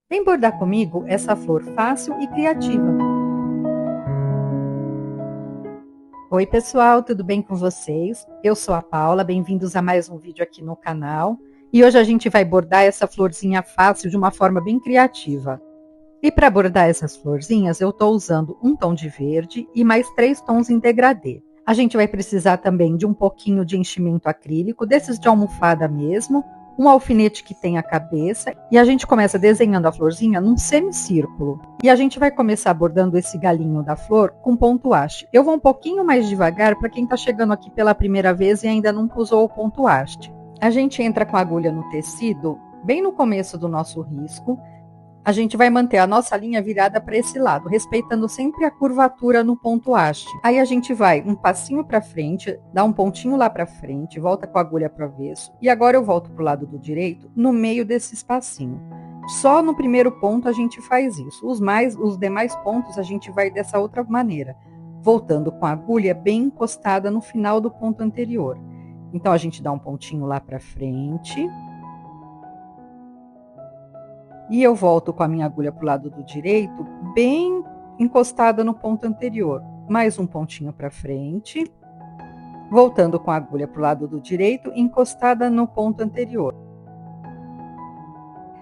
Vem bordar comigo essa flor fácil e criativa. Oi pessoal, tudo bem com vocês? Eu sou a Paula, bem-vindos a mais um vídeo aqui no canal. E hoje a gente vai bordar essa florzinha fácil de uma forma bem criativa. E para bordar essas florzinhas eu estou usando um tom de verde e mais 3 tons em degradê. A gente vai precisar também de um pouquinho de enchimento acrílico, desses de almofada mesmo, um alfinete que tem a cabeça, e a gente começa desenhando a florzinha num semicírculo. E a gente vai começar bordando esse galinho da flor com ponto haste. Eu vou um pouquinho mais devagar para quem está chegando aqui pela primeira vez e ainda nunca usou o ponto haste. A gente entra com a agulha no tecido, bem no começo do nosso risco. A gente vai manter a nossa linha virada para esse lado, respeitando sempre a curvatura no ponto haste. Aí a gente vai um passinho para frente, dá um pontinho lá para frente, volta com a agulha para o avesso. E agora eu volto para o lado do direito, no meio desse espacinho. Só no primeiro ponto a gente faz isso. Os demais pontos a gente vai dessa outra maneira, voltando com a agulha bem encostada no final do ponto anterior. Então a gente dá um pontinho lá para frente. E eu volto com a minha agulha para o lado do direito, bem encostada no ponto anterior. Mais um pontinho para frente. Voltando com a agulha para o lado do direito, encostada no ponto anterior.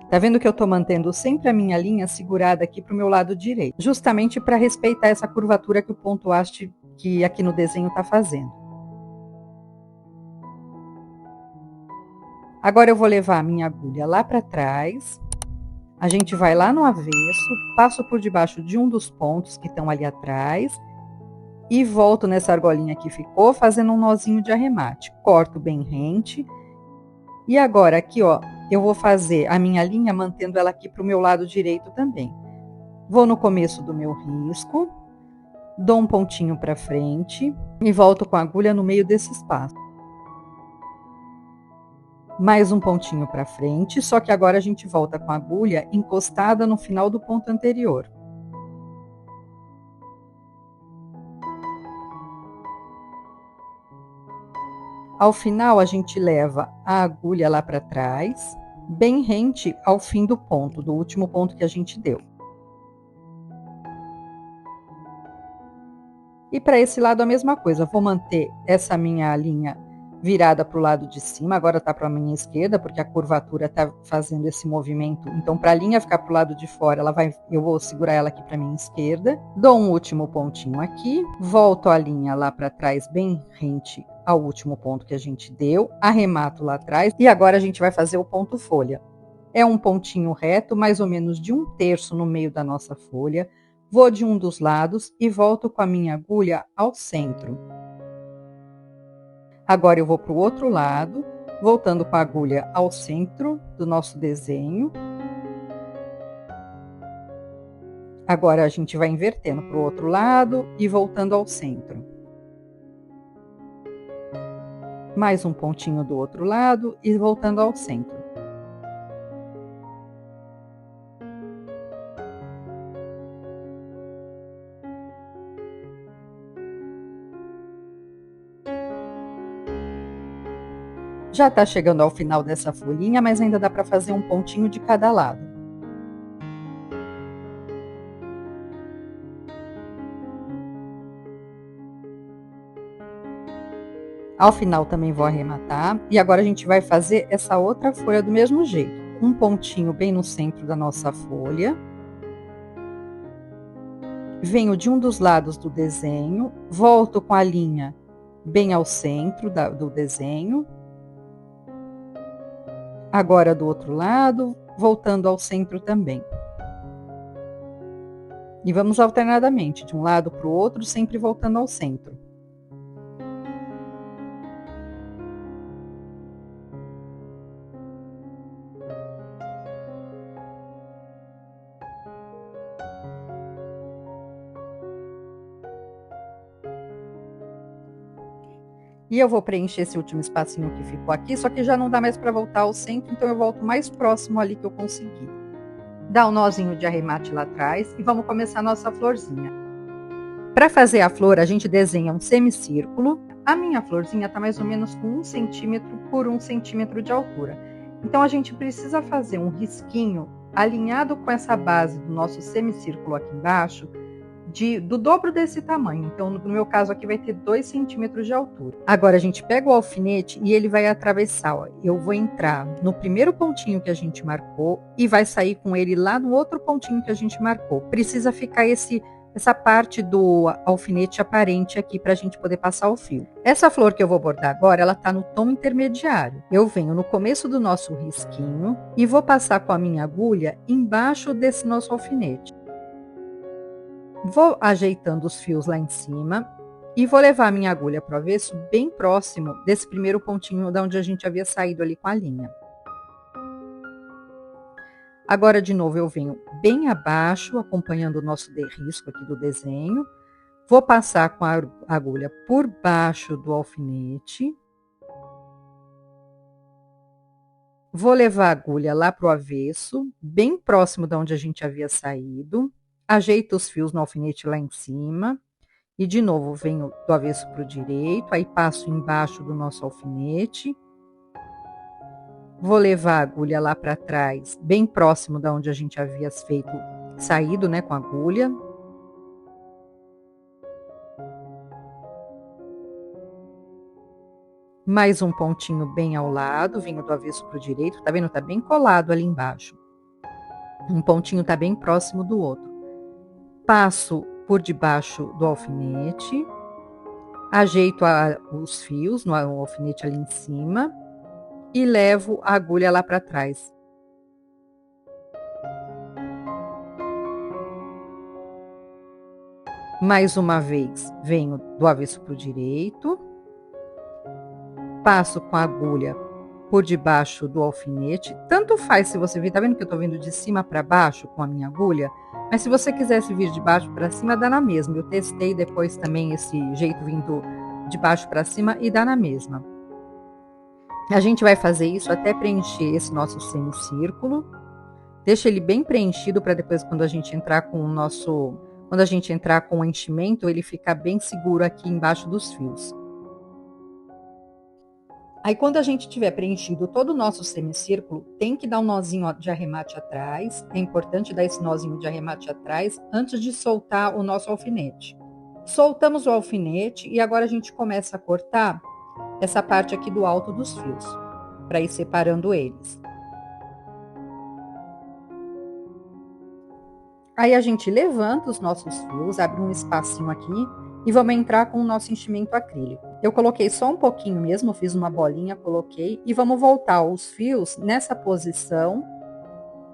Tá vendo que eu estou mantendo sempre a minha linha segurada aqui para o meu lado direito, justamente para respeitar essa curvatura que o ponto haste que aqui no desenho está fazendo. Agora eu vou levar a minha agulha lá para trás. A gente vai lá no avesso, passo por debaixo de um dos pontos que estão ali atrás e volto nessa argolinha que ficou, fazendo um nozinho de arremate. Corto bem rente. E agora aqui, ó, eu vou fazer a minha linha mantendo ela aqui para o meu lado direito também. Vou no começo do meu risco, dou um pontinho para frente e volto com a agulha no meio desse espaço. Mais um pontinho para frente, só que agora a gente volta com a agulha encostada no final do ponto anterior. Ao final, a gente leva a agulha lá para trás, bem rente ao fim do ponto, do último ponto que a gente deu. E para esse lado a mesma coisa, vou manter essa minha linha virada para o lado de cima, agora está para a minha esquerda, porque a curvatura está fazendo esse movimento. Então, para a linha ficar para o lado de fora, eu vou segurar ela aqui para a minha esquerda. Dou um último pontinho aqui, volto a linha lá para trás, bem rente ao último ponto que a gente deu, arremato lá atrás, e agora a gente vai fazer o ponto folha. É um pontinho reto, mais ou menos de 1/3 no meio da nossa folha. Vou de um dos lados e volto com a minha agulha ao centro. Agora eu vou para o outro lado, voltando com a agulha ao centro do nosso desenho. Agora a gente vai invertendo para o outro lado e voltando ao centro. Mais um pontinho do outro lado e voltando ao centro. Já está chegando ao final dessa folhinha, mas ainda dá para fazer um pontinho de cada lado. Ao final também vou arrematar. E agora a gente vai fazer essa outra folha do mesmo jeito. Um pontinho bem no centro da nossa folha. Venho de um dos lados do desenho, volto com a linha bem ao centro do desenho. Agora do outro lado, voltando ao centro também. E vamos alternadamente, de um lado para o outro, sempre voltando ao centro. E eu vou preencher esse último espacinho que ficou aqui, só que já não dá mais para voltar ao centro, então eu volto mais próximo ali que eu consegui. Dá um nozinho de arremate lá atrás e vamos começar a nossa florzinha. Para fazer a flor, a gente desenha um semicírculo. A minha florzinha está mais ou menos com 1 cm por 1 cm de altura. Então, a gente precisa fazer um risquinho alinhado com essa base do nosso semicírculo aqui embaixo, do dobro desse tamanho. Então, no meu caso aqui vai ter 2 centímetros de altura. Agora a gente pega o alfinete e ele vai atravessar, ó. Eu vou entrar no primeiro pontinho que a gente marcou e vai sair com ele lá no outro pontinho que a gente marcou. Precisa ficar essa parte do alfinete aparente aqui para a gente poder passar o fio. Essa flor que eu vou bordar agora, ela tá no tom intermediário. Eu venho no começo do nosso risquinho e vou passar com a minha agulha embaixo desse nosso alfinete. Vou ajeitando os fios lá em cima e vou levar a minha agulha para o avesso bem próximo desse primeiro pontinho da onde a gente havia saído ali com a linha. Agora, de novo, eu venho bem abaixo, acompanhando o nosso risco aqui do desenho. Vou passar com a agulha por baixo do alfinete. Vou levar a agulha lá para o avesso, bem próximo de onde a gente havia saído. Ajeito os fios no alfinete lá em cima. E, de novo, venho do avesso para o direito, aí passo embaixo do nosso alfinete. Vou levar a agulha lá para trás, bem próximo da onde a gente havia saído, né, com a agulha. Mais um pontinho bem ao lado, venho do avesso para o direito, tá vendo? Tá bem colado ali embaixo. Um pontinho tá bem próximo do outro. Passo por debaixo do alfinete, ajeito os fios no alfinete ali em cima e levo a agulha lá para trás. Mais uma vez, venho do avesso para o direito, passo com a agulha por debaixo do alfinete. Tanto faz se você vir, tá vendo que eu tô vindo de cima para baixo com a minha agulha? Mas se você quisesse vir de baixo para cima, dá na mesma. Eu testei depois também esse jeito vindo de baixo para cima e dá na mesma. A gente vai fazer isso até preencher esse nosso semicírculo. Deixa ele bem preenchido para depois, quando a gente entrar com o enchimento, ele ficar bem seguro aqui embaixo dos fios. Aí, quando a gente tiver preenchido todo o nosso semicírculo, tem que dar um nozinho de arremate atrás. É importante dar esse nozinho de arremate atrás antes de soltar o nosso alfinete. Soltamos o alfinete e agora a gente começa a cortar essa parte aqui do alto dos fios, para ir separando eles. Aí a gente levanta os nossos fios, abre um espacinho aqui e vamos entrar com o nosso enchimento acrílico. Eu coloquei só um pouquinho mesmo, fiz uma bolinha, coloquei e vamos voltar os fios nessa posição,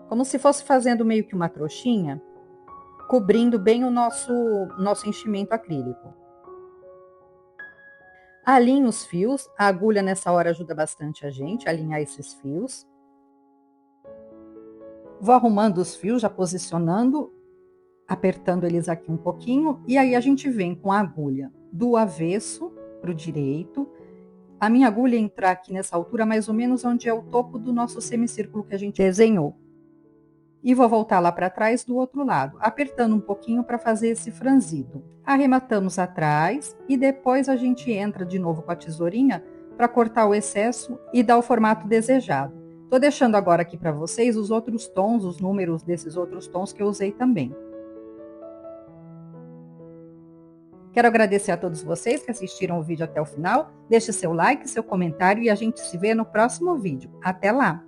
como se fosse fazendo meio que uma trouxinha, cobrindo bem o nosso enchimento acrílico. Alinhe os fios, a agulha nessa hora ajuda bastante a gente a alinhar esses fios. Vou arrumando os fios, já posicionando, apertando eles aqui um pouquinho, e aí a gente vem com a agulha do avesso para o direito. A minha agulha entrar aqui nessa altura, mais ou menos onde é o topo do nosso semicírculo que a gente desenhou. E vou voltar lá para trás do outro lado, apertando um pouquinho para fazer esse franzido. Arrematamos atrás e depois a gente entra de novo com a tesourinha para cortar o excesso e dar o formato desejado. Tô deixando agora aqui para vocês os outros tons, os números desses outros tons que eu usei também. Quero agradecer a todos vocês que assistiram o vídeo até o final. Deixe seu like, seu comentário e a gente se vê no próximo vídeo. Até lá!